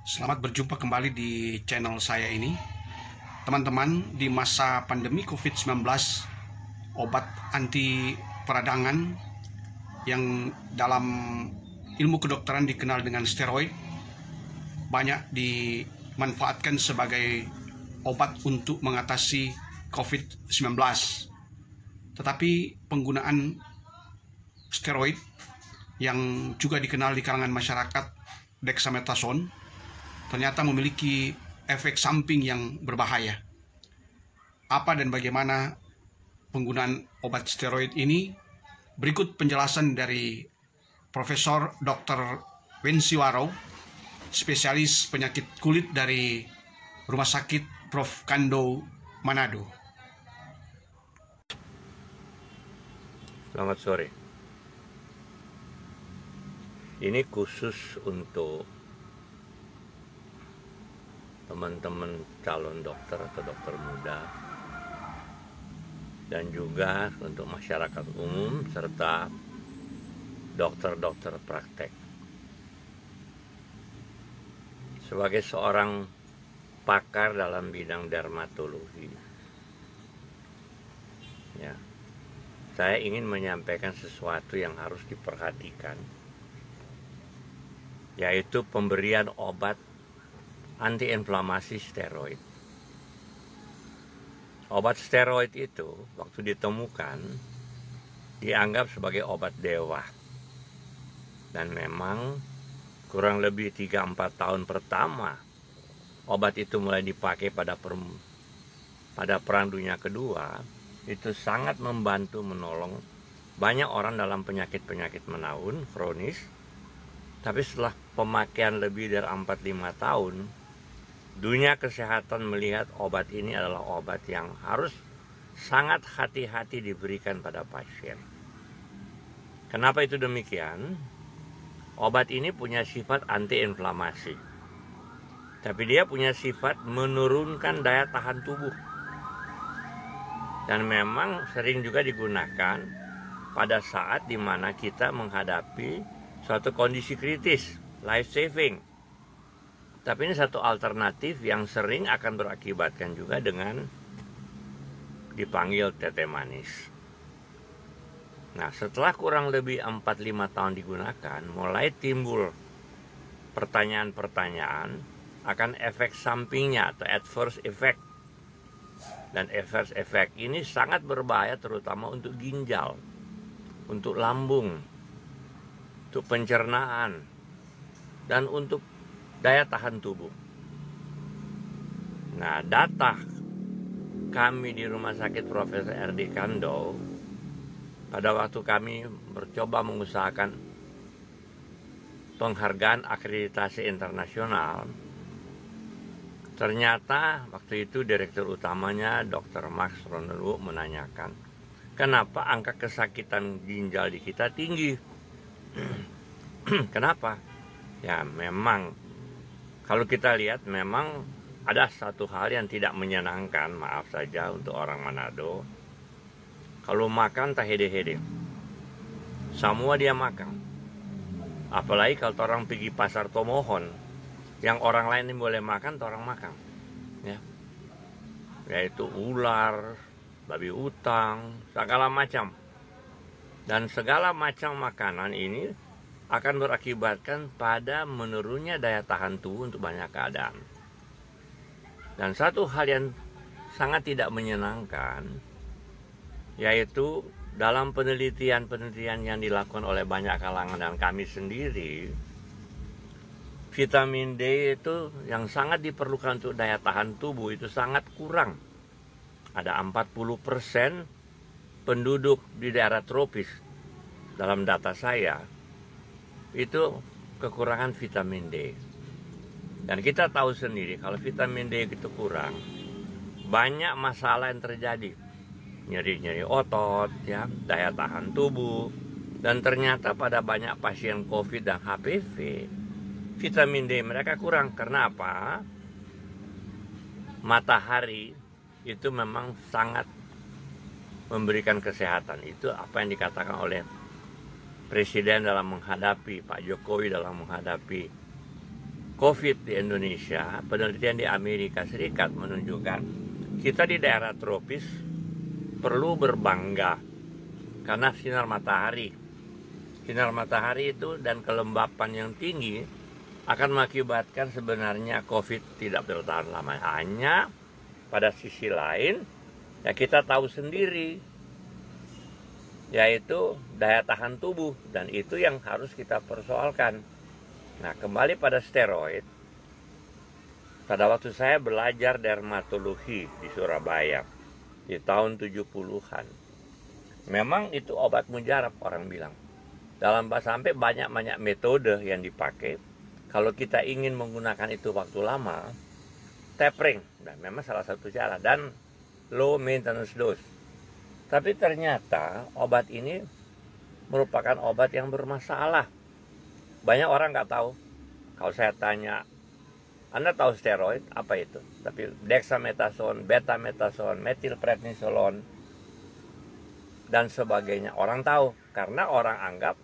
Selamat berjumpa kembali di channel saya ini. Teman-teman, di masa pandemi COVID-19, obat anti peradangan yang dalam ilmu kedokteran dikenal dengan steroid banyak dimanfaatkan sebagai obat untuk mengatasi COVID-19. Tetapi penggunaan steroid yang juga dikenal di kalangan masyarakat dexamethasone ternyata memiliki efek samping yang berbahaya. Apa dan bagaimana penggunaan obat steroid ini? Berikut penjelasan dari Profesor Dr. Wensiwaro, spesialis penyakit kulit dari Rumah Sakit Prof. Kando, Manado. Selamat sore. Ini khusus untuk teman-teman calon dokter atau dokter muda, dan juga untuk masyarakat umum serta dokter-dokter praktek. Sebagai seorang pakar dalam bidang dermatologi, ya, saya ingin menyampaikan sesuatu yang harus diperhatikan, yaitu pemberian obat antiinflamasi steroid. Obat steroid itu waktu ditemukan dianggap sebagai obat dewa. Dan memang kurang lebih 3-4 tahun pertama obat itu mulai dipakai pada Perang Dunia Kedua, itu sangat membantu menolong banyak orang dalam penyakit-penyakit menaun kronis. Tapi setelah pemakaian lebih dari 4-5 tahun, dunia kesehatan melihat obat ini adalah obat yang harus sangat hati-hati diberikan pada pasien. Kenapa itu demikian? Obat ini punya sifat antiinflamasi, tapi dia punya sifat menurunkan daya tahan tubuh. Dan memang sering juga digunakan pada saat dimana kita menghadapi suatu kondisi kritis, life saving. Tapi ini satu alternatif yang sering akan berakibatkan juga dengan dipanggil tete manis. Nah, setelah kurang lebih 4-5 tahun digunakan, mulai timbul pertanyaan-pertanyaan akan efek sampingnya atau adverse effect. Dan adverse effect ini sangat berbahaya terutama untuk ginjal, untuk lambung, untuk pencernaan, dan untuk daya tahan tubuh. Nah, data kami di Rumah Sakit Profesor R.D. Kando pada waktu kami mencoba mengusahakan penghargaan akreditasi internasional, ternyata waktu itu direktur utamanya Dr. Max Ronelwo menanyakan, kenapa angka kesakitan ginjal di kita tinggi? Kenapa? Ya, memang kalau kita lihat memang ada satu hal yang tidak menyenangkan, maaf saja untuk orang Manado. Kalau makan tak hede-hede, semua dia makan. Apalagi kalau orang pergi pasar Tomohon, yang orang lain ini boleh makan, orang makan, ya, yaitu ular, babi utang, segala macam. Dan segala macam makanan ini akan berakibatkan pada menurunnya daya tahan tubuh untuk banyak keadaan. Dan satu hal yang sangat tidak menyenangkan, yaitu dalam penelitian-penelitian yang dilakukan oleh banyak kalangan dan kami sendiri, vitamin D itu yang sangat diperlukan untuk daya tahan tubuh itu sangat kurang. Ada 40% penduduk di daerah tropis dalam data saya itu kekurangan vitamin D. Dan kita tahu sendiri kalau vitamin D itu kurang, banyak masalah yang terjadi. Nyeri-nyeri otot, ya, daya tahan tubuh. Dan ternyata pada banyak pasien COVID dan HPV, vitamin D mereka kurang. Karena apa? Matahari itu memang sangat memberikan kesehatan. Itu apa yang dikatakan oleh Presiden dalam menghadapi, Pak Jokowi dalam menghadapi COVID di Indonesia, penelitian di Amerika Serikat menunjukkan kita di daerah tropis perlu berbangga karena sinar matahari. Sinar matahari itu dan kelembapan yang tinggi akan mengakibatkan sebenarnya COVID tidak bertahan lama. Hanya pada sisi lain, ya kita tahu sendiri, yaitu daya tahan tubuh, dan itu yang harus kita persoalkan. Nah, kembali pada steroid. Pada waktu saya belajar dermatologi di Surabaya di tahun 70-an, memang itu obat mujarab, orang bilang. Dalam sampai banyak metode yang dipakai. Kalau kita ingin menggunakan itu waktu lama, tapering, dan memang salah satu cara, dan low maintenance dose. Tapi ternyata obat ini merupakan obat yang bermasalah. Banyak orang nggak tahu. Kalau saya tanya, Anda tahu steroid apa itu? Tapi dexamethasone, betamethasone, methylprednisolone, dan sebagainya orang tahu karena orang anggap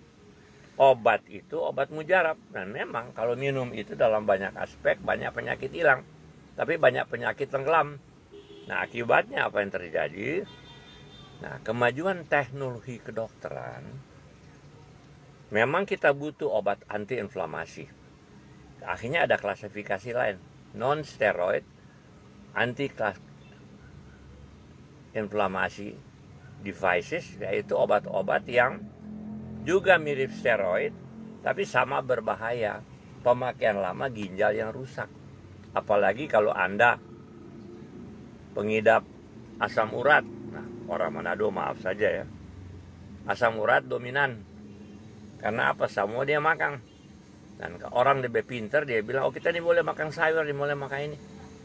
obat itu obat mujarab. Dan memang kalau minum itu dalam banyak aspek, banyak penyakit hilang, tapi banyak penyakit tenggelam. Nah, akibatnya apa yang terjadi? Nah, kemajuan teknologi kedokteran, memang kita butuh obat antiinflamasi. Akhirnya ada klasifikasi lain, non-steroid anti-inflamasi devices, yaitu obat-obat yang juga mirip steroid, tapi sama berbahaya. Pemakaian lama ginjal yang rusak. Apalagi kalau Anda pengidap asam urat. Nah, orang Manado maaf saja ya. Asam urat dominan. Karena apa? Semua dia makan. Dan orang lebih pintar, dia bilang, oh kita ini boleh makan sayur, ini boleh makan ini.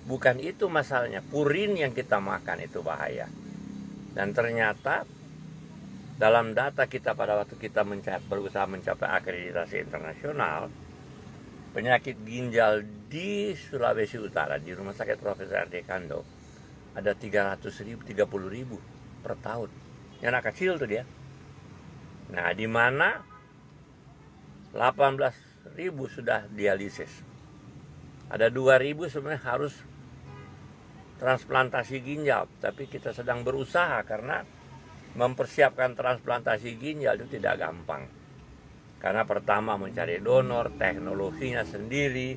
Bukan itu masalahnya. Purin yang kita makan itu bahaya. Dan ternyata dalam data kita pada waktu kita berusaha mencapai akreditasi internasional, penyakit ginjal di Sulawesi Utara, di Rumah Sakit Profesor Ardekando, ada 30.000 per tahun. Yang anak kecil tuh dia. Nah, di mana 18.000 sudah dialisis. Ada 2.000 sebenarnya harus transplantasi ginjal, tapi kita sedang berusaha karena mempersiapkan transplantasi ginjal itu tidak gampang. Karena pertama mencari donor, teknologinya sendiri,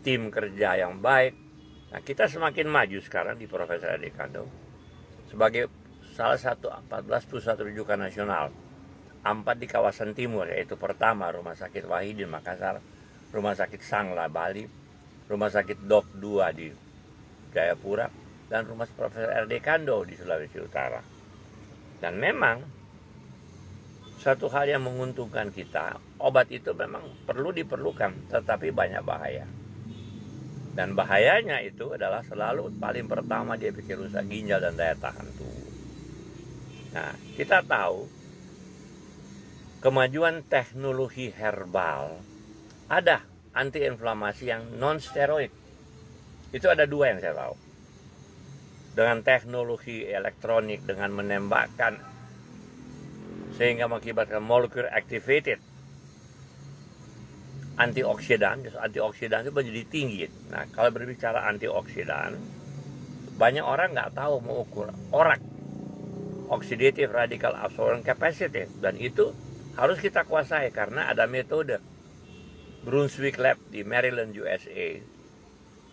tim kerja yang baik. Nah, kita semakin maju sekarang di Profesor Ardekando sebagai salah satu 14 pusat rujukan nasional. 4 di kawasan timur, yaitu pertama Rumah Sakit Wahidin Makassar, Rumah Sakit Sangla Bali, Rumah Sakit Dok 2 di Jayapura, dan Rumah Profesor Ardekando di Sulawesi Utara. Dan memang satu hal yang menguntungkan kita, obat itu memang diperlukan, tetapi banyak bahaya. Dan bahayanya itu adalah selalu paling pertama dia bikin rusak ginjal dan daya tahan tubuh. Nah, kita tahu kemajuan teknologi herbal, ada antiinflamasi yang non-steroid. Itu ada 2 yang saya tahu. Dengan teknologi elektronik, dengan menembakkan sehingga mengakibatkan molecular activated antioksidan itu menjadi tinggi. Nah, kalau berbicara antioksidan, banyak orang nggak tahu mengukur ORAC, oxidative radical absorption capacity, dan itu harus kita kuasai karena ada metode Brunswick Lab di Maryland, USA,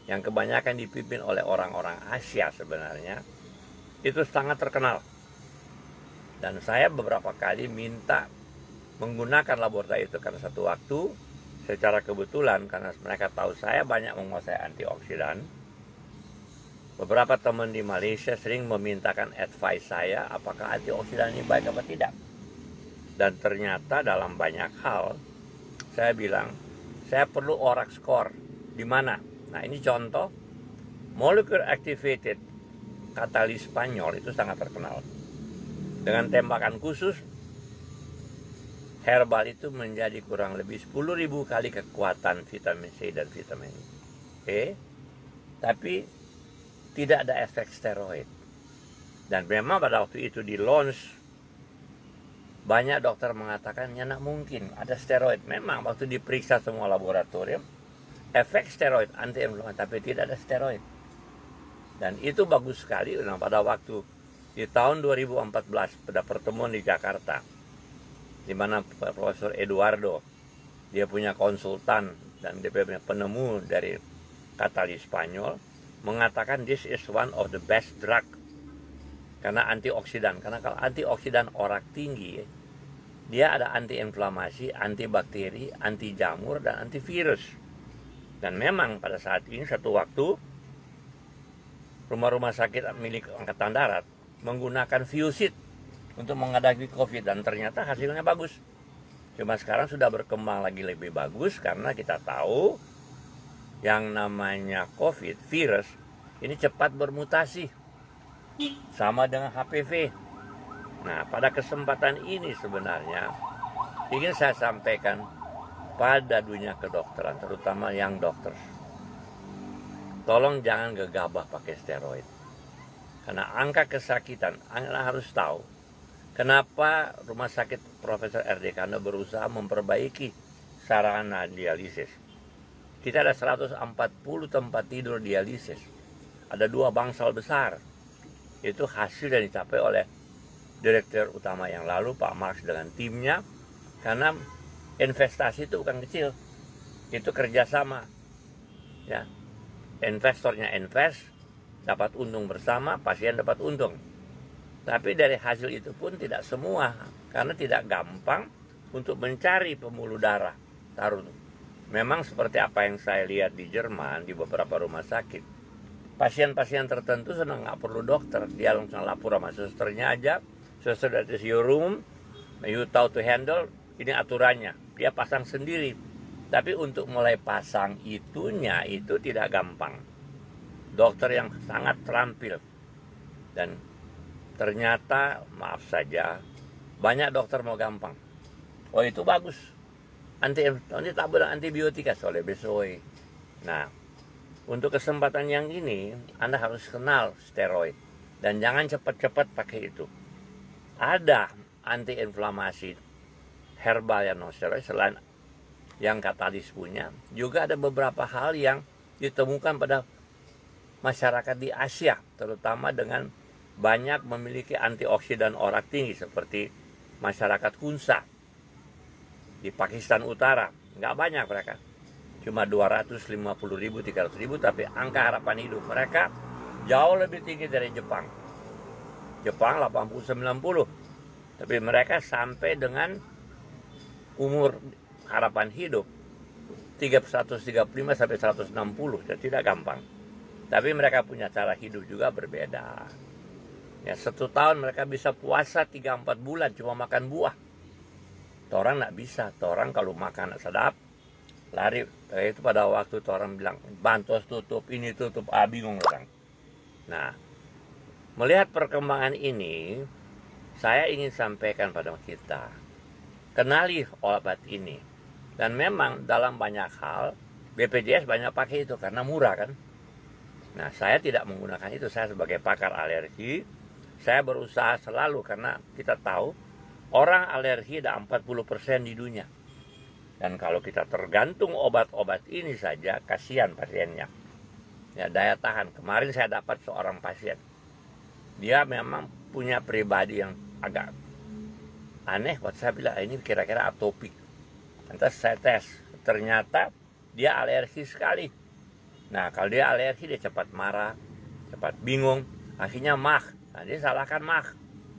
yang kebanyakan dipimpin oleh orang-orang Asia sebenarnya, itu sangat terkenal. Dan saya beberapa kali minta menggunakan laboratorium itu karena satu waktu, secara kebetulan, karena mereka tahu saya banyak menguasai antioksidan, beberapa teman di Malaysia sering memintakan advice saya, apakah antioksidan ini baik apa tidak. Dan ternyata dalam banyak hal, saya bilang, saya perlu ORAC score. Di mana? Nah, ini contoh, molecular activated katalis Spanyol itu sangat terkenal. Dengan tembakan khusus, herbal itu menjadi kurang lebih 10.000 kali kekuatan vitamin C dan vitamin E. Tapi tidak ada efek steroid. Dan memang pada waktu itu di launch, banyak dokter mengatakan, ya nak mungkin ada steroid. Memang waktu diperiksa semua laboratorium, efek steroid anti-inflamasi, tapi tidak ada steroid. Dan itu bagus sekali. Nah, pada waktu di tahun 2014 pada pertemuan di Jakarta, di mana Profesor Eduardo, dia punya konsultan dan dia punya penemu dari katalis Spanyol, mengatakan this is one of the best drug karena antioksidan. Karena kalau antioksidan ORAC tinggi, dia ada anti-inflamasi, antibakteri, anti jamur, dan antivirus. Dan memang pada saat ini satu waktu rumah-rumah sakit milik Angkatan Darat menggunakan Fusit untuk menghadapi COVID, dan ternyata hasilnya bagus. Cuma sekarang sudah berkembang lagi lebih bagus karena kita tahu yang namanya COVID, virus, ini cepat bermutasi. Sama dengan HPV. Nah, pada kesempatan ini sebenarnya ingin saya sampaikan pada dunia kedokteran, terutama yang dokter. Tolong jangan gegabah pakai steroid. Karena angka kesakitan, Anda harus tahu kenapa Rumah Sakit Profesor R.D. Kando berusaha memperbaiki sarana dialisis. Kita ada 140 tempat tidur dialisis. Ada 2 bangsal besar. Itu hasil yang dicapai oleh Direktur Utama yang lalu, Pak Marx dengan timnya. Karena investasi itu bukan kecil. Itu kerjasama. Ya. Investornya invest, dapat untung bersama, pasien dapat untung. Tapi dari hasil itu pun tidak semua. Karena tidak gampang untuk mencari pembuluh darah. Memang seperti apa yang saya lihat di Jerman, di beberapa rumah sakit, pasien-pasien tertentu senang nggak perlu dokter, dia langsung lapor sama susternya aja, suster, that is your room, you tahu to handle, ini aturannya, dia pasang sendiri. Tapi untuk mulai pasang itunya itu tidak gampang. Dokter yang sangat terampil, dan ternyata maaf saja banyak dokter mau gampang. Oh itu bagus. Antibiotika soalnya besoi. Nah, untuk kesempatan yang ini Anda harus kenal steroid dan jangan cepat-cepat pakai itu. Ada antiinflamasi herbal yang non steroid selain yang katalis punya. Juga ada beberapa hal yang ditemukan pada masyarakat di Asia, terutama dengan banyak memiliki antioksidan ORAC tinggi seperti masyarakat Hunza di Pakistan Utara. Nggak banyak mereka, cuma 250.000, 300.000, tapi angka harapan hidup mereka jauh lebih tinggi dari Jepang. Jepang 80-90, tapi mereka sampai dengan umur harapan hidup 135 sampai 160, jadi tidak gampang. Tapi mereka punya cara hidup juga berbeda. Ya, 1 tahun mereka bisa puasa 3-4 bulan cuma makan buah. Orang nggak bisa. Orang kalau makan sedap lari. Itu pada waktu orang bilang bantos tutup, ini tutup, bingung orang. Nah, melihat perkembangan ini, saya ingin sampaikan pada kita, kenali obat ini. Dan memang dalam banyak hal BPJS banyak pakai itu karena murah kan. Nah, saya tidak menggunakan itu. Saya sebagai pakar alergi, saya berusaha selalu karena kita tahu orang alergi ada 40% di dunia. Dan kalau kita tergantung obat-obat ini saja, kasihan pasiennya. Ya, daya tahan. Kemarin saya dapat seorang pasien. Dia memang punya pribadi yang agak aneh. Waktu saya bilang, ini kira-kira atopik. Lantas saya tes. Ternyata dia alergi sekali. Nah, kalau dia alergi, dia cepat marah, cepat bingung. Akhirnya mah. Nah, dia salahkan mah.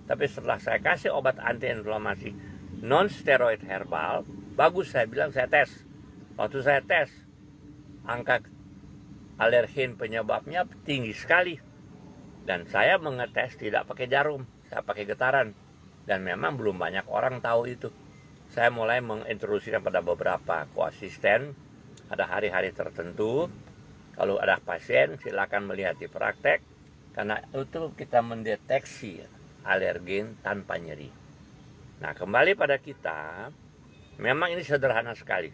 Tapi setelah saya kasih obat anti-inflamasi non-steroid herbal, bagus, saya bilang, saya tes. Waktu saya tes, angka alergen penyebabnya tinggi sekali. Dan saya mengetes tidak pakai jarum, saya pakai getaran. Dan memang belum banyak orang tahu itu. Saya mulai mengintroduksikan pada beberapa koasisten. Ada hari-hari tertentu. Kalau ada pasien, silakan melihat di praktek. Karena itu kita mendeteksi alergen tanpa nyeri. Nah, kembali pada kita, memang ini sederhana sekali.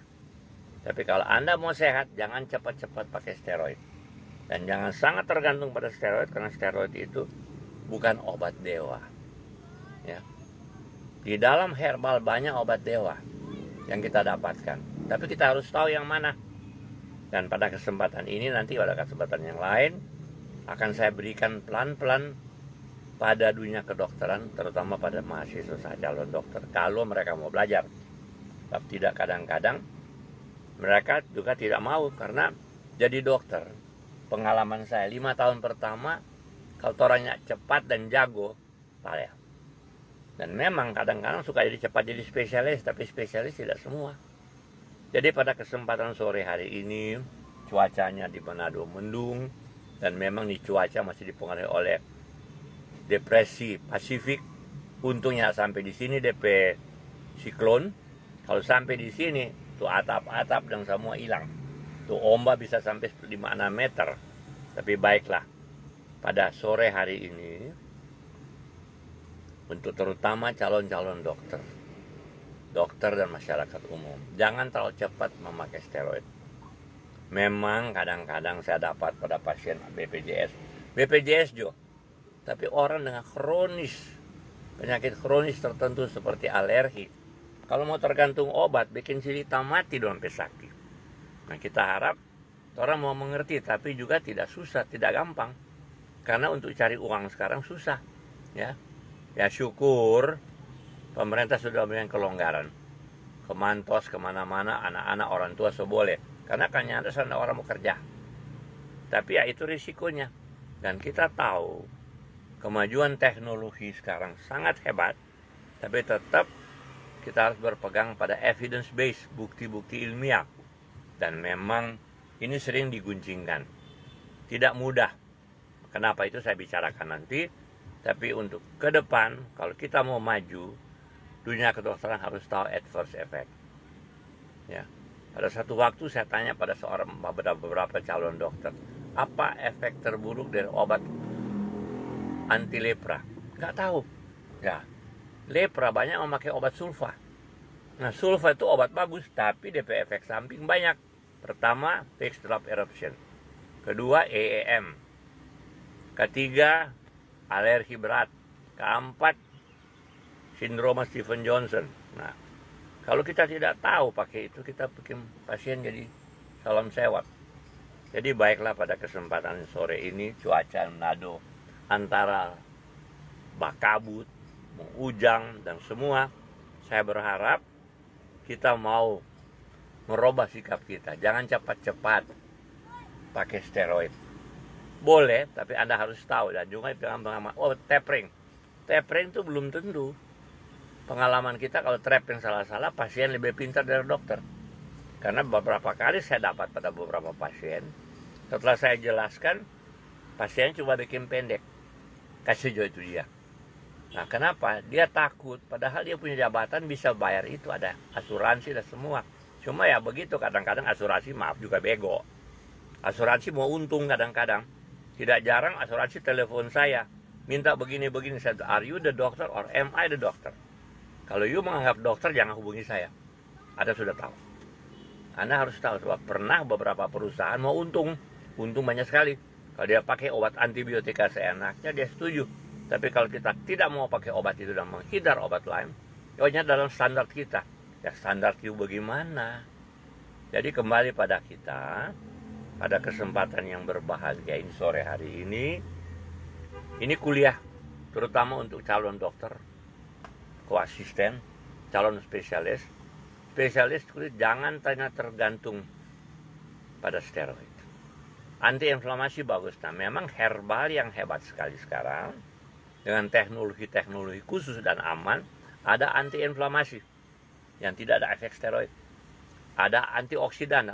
Tapi kalau Anda mau sehat, jangan cepat-cepat pakai steroid. Dan jangan sangat tergantung pada steroid, karena steroid itu bukan obat dewa. Ya. Di dalam herbal banyak obat dewa yang kita dapatkan. Tapi kita harus tahu yang mana. Dan pada kesempatan ini, nanti pada kesempatan yang lain, akan saya berikan pelan-pelan pada dunia kedokteran, terutama pada mahasiswa calon dokter, kalau mereka mau belajar. Tapi tidak, kadang-kadang mereka juga tidak mau, karena jadi dokter, pengalaman saya 5 tahun pertama, kalau orangnya cepat dan jago, payah. Dan memang kadang-kadang suka jadi cepat jadi spesialis, tapi spesialis tidak semua. Jadi pada kesempatan sore hari ini, cuacanya di Manado mendung, dan memang di cuaca masih dipengaruhi oleh depresi Pasifik. Untungnya sampai di sini DP siklon. Kalau sampai di sini, tuh atap-atap dan semua hilang. Tuh ombak bisa sampai 5-6 meter. Tapi baiklah, pada sore hari ini, untuk terutama calon-calon dokter dan masyarakat umum, jangan terlalu cepat memakai steroid. Memang kadang-kadang saya dapat pada pasien BPJS juga, tapi orang dengan penyakit kronis tertentu seperti alergi, kalau mau tergantung obat, bikin si Lita mati dong sampai sakit. Nah, kita harap orang mau mengerti, tapi juga tidak susah, tidak gampang, karena untuk cari uang sekarang susah, ya. Ya syukur pemerintah sudah memberikan kelonggaran. Kemantos kemana-mana, anak-anak, orang tua boleh. Karena kan nyata sana orang mau kerja. Tapi ya itu risikonya. Dan kita tahu kemajuan teknologi sekarang sangat hebat. Tapi tetap kita harus berpegang pada evidence base, bukti-bukti ilmiah. Dan memang ini sering diguncingkan. Tidak mudah. Kenapa itu saya bicarakan nanti. Tapi untuk ke depan, kalau kita mau maju, dunia kedokteran harus tahu adverse effect. Ya. Pada satu waktu saya tanya pada beberapa calon dokter, apa efek terburuk dari obat anti lepra? Nggak tahu. Ya, lepra banyak memakai obat sulfa. Nah, sulfa itu obat bagus, tapi DP efek samping banyak. Pertama, fixed drop eruption. Kedua, EEM. Ketiga, alergi berat. Keempat, sindroma Stevens-Johnson. Nah, kalau kita tidak tahu pakai itu, kita bikin pasien jadi salam sewot. Jadi baiklah pada kesempatan sore ini, cuaca Manado antara bakabut, mengujang, dan semua, saya berharap kita mau merubah sikap kita. Jangan cepat-cepat pakai steroid. Boleh, tapi Anda harus tahu. Dan juga dengan pengalaman, tapering. Tapering itu belum tentu. Pengalaman kita kalau tapping salah-salah, pasien lebih pintar dari dokter. Karena beberapa kali saya dapat pada beberapa pasien, setelah saya jelaskan, pasien coba bikin pendek. Kasih jauh itu dia. Nah, kenapa? Dia takut, padahal dia punya jabatan bisa bayar itu, ada asuransi dan semua. Cuma ya begitu, kadang-kadang asuransi maaf juga bego. Asuransi mau untung kadang-kadang. Tidak jarang asuransi telepon saya, minta begini-begini. Saya, are you the doctor or am I the doctor? Kalau you menganggap dokter, jangan hubungi saya. Anda sudah tahu. Anda harus tahu, sebab pernah beberapa perusahaan mau untung banyak sekali. Kalau dia pakai obat antibiotika seenaknya, dia setuju. Tapi kalau kita tidak mau pakai obat itu dan menghindar obat lain, ya dalam standar kita. Ya standar you bagaimana? Jadi kembali pada kita, pada kesempatan yang berbahagia ini sore hari ini kuliah, terutama untuk calon dokter, koasisten, calon spesialis kulit, jangan tergantung pada steroid. Antiinflamasi bagus. Nah, memang herbal yang hebat sekali sekarang, dengan teknologi khusus dan aman, ada antiinflamasi yang tidak ada efek steroid. Ada antioksidan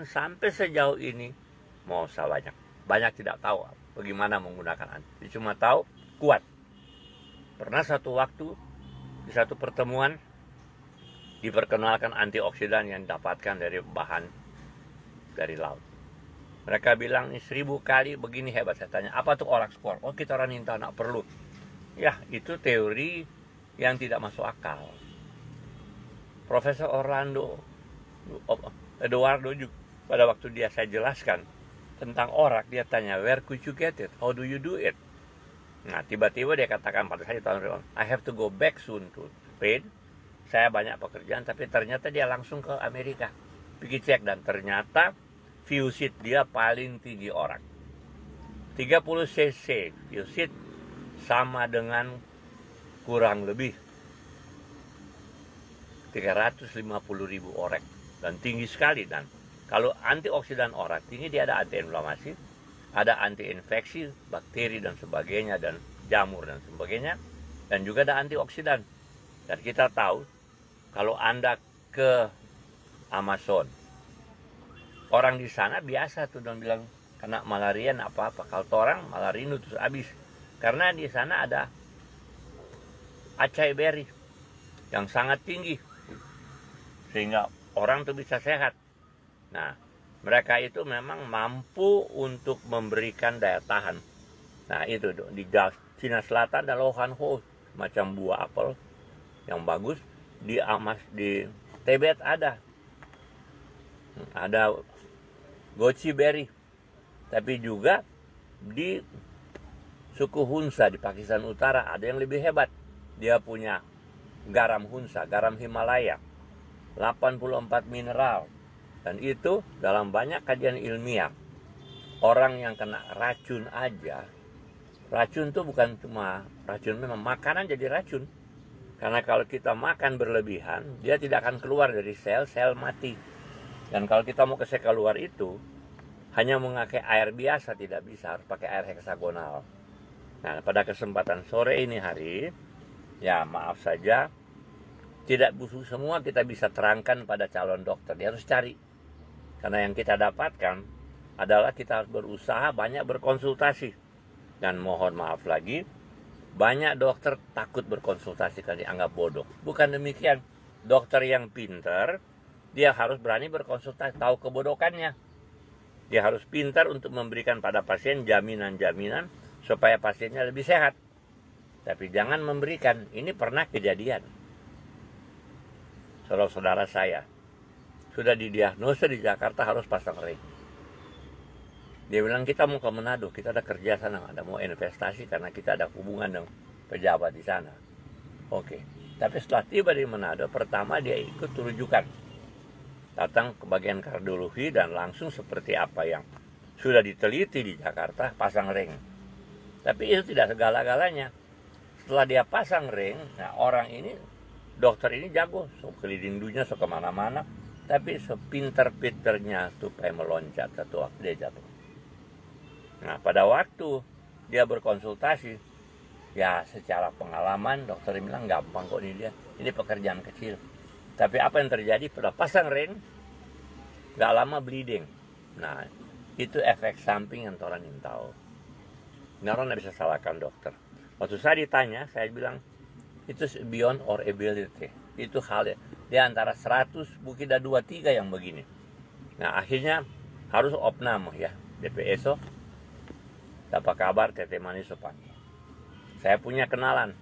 sampai sejauh ini mau saya banyak tidak tahu bagaimana menggunakan anti. Cuma tahu kuat. Pernah satu waktu di satu pertemuan diperkenalkan antioksidan yang didapatkan dari bahan dari laut. Mereka bilang ini 1000 kali begini hebat. Saya tanya, apa tuh orak skor? Oh, kita orang minta nak perlu. Ya, itu teori yang tidak masuk akal. Profesor Eduardo juga, pada waktu saya jelaskan tentang orak, dia tanya, where could you get it? How do you do it? Nah, tiba-tiba dia katakan pada saya tahun I have to go back soon to Spain. Saya banyak pekerjaan, tapi ternyata dia langsung ke Amerika, pergi cek, dan ternyata fusit dia paling tinggi orang. 30 cc fusit sama dengan kurang lebih 350.000 orek, dan tinggi sekali. Dan kalau antioksidan orak tinggi, dia ada antiinflamasi, ada anti-infeksi, bakteri dan sebagainya, dan jamur dan sebagainya, dan juga ada antioksidan. Dan kita tahu kalau Anda ke Amazon, orang di sana biasa tuh dong bilang kena malaria apa-apa. Kalau orang malaria terus habis, karena di sana ada acai berry yang sangat tinggi sehingga orang tuh bisa sehat. Nah, mereka itu memang mampu untuk memberikan daya tahan. Nah, itu di Cina Selatan ada Lohanho, macam buah apel yang bagus. Di Tibet ada goji berry. Tapi juga di suku Hunza di Pakistan Utara ada yang lebih hebat. Dia punya garam Hunza, garam Himalaya, 84 mineral. Dan itu dalam banyak kajian ilmiah, orang yang kena racun aja, racun itu bukan cuma racun, memang makanan jadi racun. Karena kalau kita makan berlebihan, dia tidak akan keluar dari sel mati. Dan kalau kita mau ke sel keluar itu, hanya memakai air biasa tidak bisa, harus pakai air heksagonal. Nah, pada kesempatan sore ini hari, ya maaf saja, tidak butuh semua kita bisa terangkan pada calon dokter. Dia harus cari. Karena yang kita dapatkan adalah kita harus berusaha banyak berkonsultasi. Dan mohon maaf lagi, banyak dokter takut berkonsultasi karena dianggap bodoh. Bukan demikian. Dokter yang pintar, dia harus berani berkonsultasi, tahu kebodohannya. Dia harus pintar untuk memberikan pada pasien jaminan-jaminan supaya pasiennya lebih sehat. Tapi jangan memberikan, ini pernah kejadian. Saudara-saudara saya sudah didiagnosa di Jakarta harus pasang ring. Dia bilang kita mau ke Manado, kita ada kerja sana, ada mau investasi karena kita ada hubungan dengan pejabat di sana. Oke. Tapi setelah tiba di Manado, pertama dia ikut rujukan. Datang ke bagian kardiologi dan langsung seperti apa yang sudah diteliti di Jakarta, pasang ring. Tapi itu tidak segala-galanya. Setelah dia pasang ring, nah orang ini, dokter ini jago, so keliling dunia, so kemana-mana, tapi sepinter-pinternya supaya meloncat satu waktu dia jatuh. Nah, pada waktu dia berkonsultasi, ya secara pengalaman dokter bilang gampang kok ini pekerjaan kecil. Tapi apa yang terjadi pada pasang ring, gak lama bleeding. Nah, itu efek samping yang orang ingin tahu. Nah, orang tidak bisa salahkan dokter. Waktu saya ditanya, saya bilang, itu beyond our ability. Itu hal dia antara 100, mungkin ada 2-3 yang begini. Nah, akhirnya harus opname ya, DPSO. Dapat kabar Tete Manis panggil. Saya punya kenalan.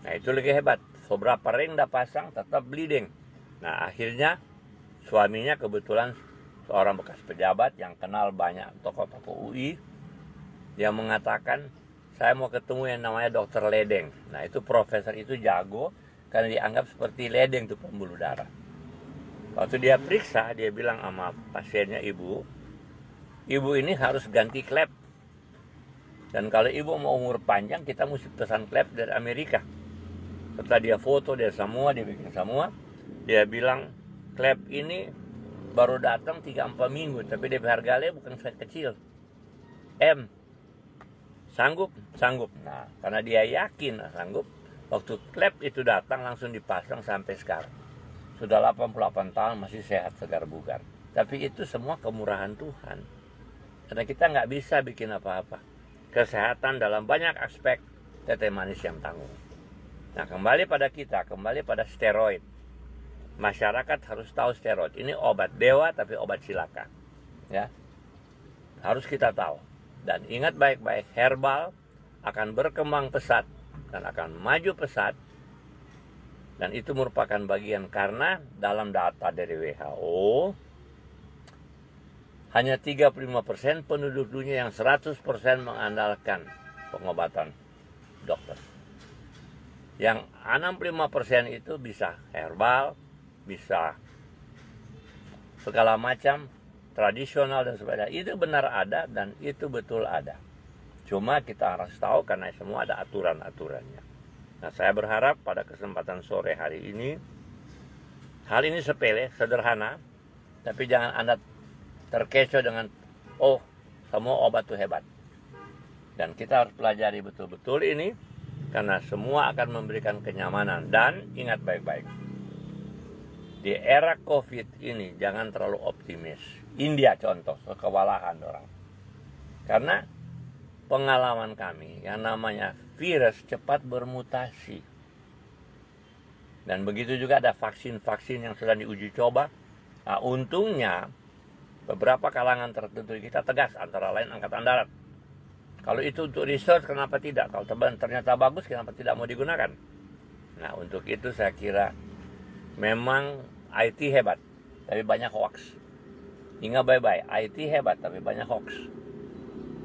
Nah, itu lagi hebat. Beberapa ring udah pasang tetap bleeding. Nah, akhirnya suaminya kebetulan seorang bekas pejabat yang kenal banyak tokoh-tokoh UI. Dia mengatakan, saya mau ketemu yang namanya dokter Ledeng. Nah, itu profesor itu jago karena dianggap seperti ledeng itu pembuluh darah. Waktu dia periksa, dia bilang sama pasiennya, ibu ini harus ganti klep. Dan kalau ibu mau umur panjang, kita mesti pesan klep dari Amerika. Setelah dia foto, dia bikin semua. Dia bilang, klep ini baru datang 3-4 minggu, tapi dia harganya bukan kecil. Sanggup? Nah, karena dia yakin sanggup, waktu klep itu datang langsung dipasang sampai sekarang. Sudah 88 tahun masih sehat, segar bugar. Tapi itu semua kemurahan Tuhan. Karena kita nggak bisa bikin apa-apa. Kesehatan dalam banyak aspek, Tete Manis yang tanggung. Nah, kembali pada kita, kembali pada steroid. Masyarakat harus tahu steroid. Ini obat dewa tapi obat cilaka. Ya. Harus kita tahu. Dan ingat baik-baik, herbal akan berkembang pesat dan akan maju pesat. Dan itu merupakan bagian karena dalam data dari WHO, hanya 35% penduduk dunia yang 100% mengandalkan pengobatan dokter. Yang 65% itu bisa herbal, bisa segala macam, tradisional dan sebagainya, itu benar ada dan itu betul ada. Cuma kita harus tahu karena semua ada aturan-aturannya. Nah, saya berharap pada kesempatan sore hari ini, hal ini sepele, sederhana, tapi jangan Anda terkecoh dengan, oh, semua obat itu hebat. Dan kita harus pelajari betul-betul ini, karena semua akan memberikan kenyamanan. Dan ingat baik-baik, di era COVID ini jangan terlalu optimis. India contoh, kewalahan orang. Karena pengalaman kami, yang namanya virus cepat bermutasi. Dan begitu juga ada vaksin-vaksin yang sedang diuji coba. Nah, untungnya beberapa kalangan tertentu kita tegas, antara lain Angkatan Darat. Kalau itu untuk research, kenapa tidak? Kalau ternyata bagus, kenapa tidak mau digunakan? Nah, untuk itu saya kira memang IT hebat, tapi banyak hoax. Ingat baik-baik, IT hebat, tapi banyak hoax.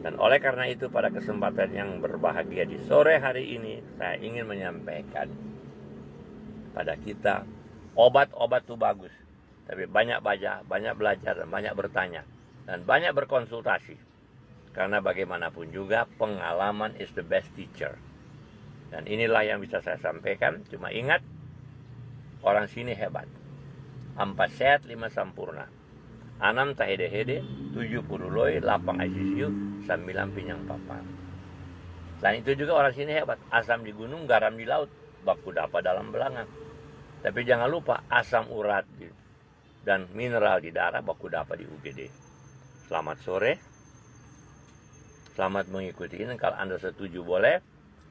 Dan oleh karena itu pada kesempatan yang berbahagia di sore hari ini, saya ingin menyampaikan pada kita, obat-obat itu bagus. Tapi banyak baca, banyak belajar, dan banyak bertanya. Dan banyak berkonsultasi. Karena bagaimanapun juga pengalaman is the best teacher. Dan inilah yang bisa saya sampaikan. Cuma ingat, orang sini hebat. 4 sehat, 5 sempurna. 6 tahede-hede, 7 puruloi, 8 ICU, 9 pinyang papa. Dan itu juga orang sini hebat. Asam di gunung, garam di laut, baku dapat dalam belangan. Tapi jangan lupa asam urat dan mineral di darah, baku dapat di UGD. Selamat sore. Selamat mengikuti ini. Kalau Anda setuju boleh,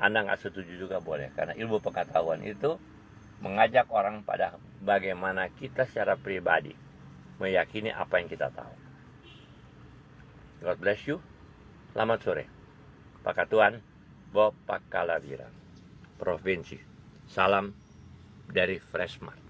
Anda nggak setuju juga boleh. Karena ilmu pengetahuan itu mengajak orang pada bagaimana kita secara pribadi meyakini apa yang kita tahu. God bless you. Selamat sore. Pakatuan Bob Pakalawira, Provinsi. Salam dari Freshmart.